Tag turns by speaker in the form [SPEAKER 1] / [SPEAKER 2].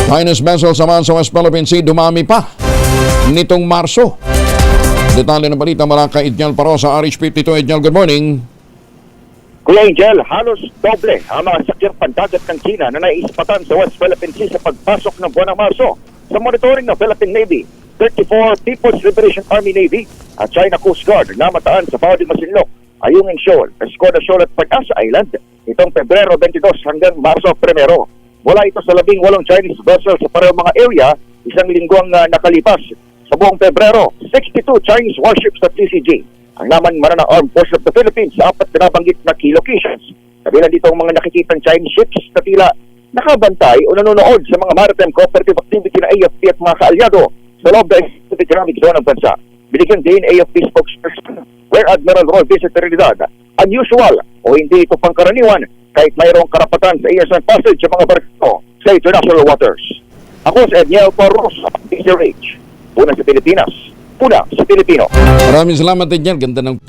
[SPEAKER 1] Highness vessel samahan sa West Philippine Sea dumami pa nitong Marso. Detalye ng balita mula kay Edniel Paro sa RH52. Edniel, good morning.
[SPEAKER 2] Kuya Angel, halos doble ang mga sakyang pandagat ng China na naiispatan sa West Philippine Sea sa pagpasok ng buwan ng Marso. Sa monitoring ng Philippine Navy, 34 People's Liberation Army Navy at China Coast Guard na mataan sa Baudi Masinloc, Ayungin Shoal, Escoda Shoal at Pag-asa Island itong Pebrero 22 hanggang Marso 1. Mula ito sa 18 Chinese vessels sa parehong mga area, isang linggong nakalipas. Sa buong Pebrero, 62 Chinese warships at CCG ang naman mana ng Armed Forces of the Philippines sa 4 pinabanggit na key locations. Kabilang dito ang mga nakikitang Chinese ships na tila nakabantay o nanonood sa mga maritime cooperative activity ng AFP at mga kaalyado sa loob ng economic zone ng bansa. Binigyan din AFP spokesperson Rear Admiral Roy Vincent Trinidad, unusual o hindi ito pangkaraniwan kahit mayroong karapatan sa ESN passage sa mga barko sa international waters. Ako si Edniel Paro sa PCRH. Una sa Pilipinas, una sa Pilipino.
[SPEAKER 1] Maraming salamat, Edniel. Ganda ng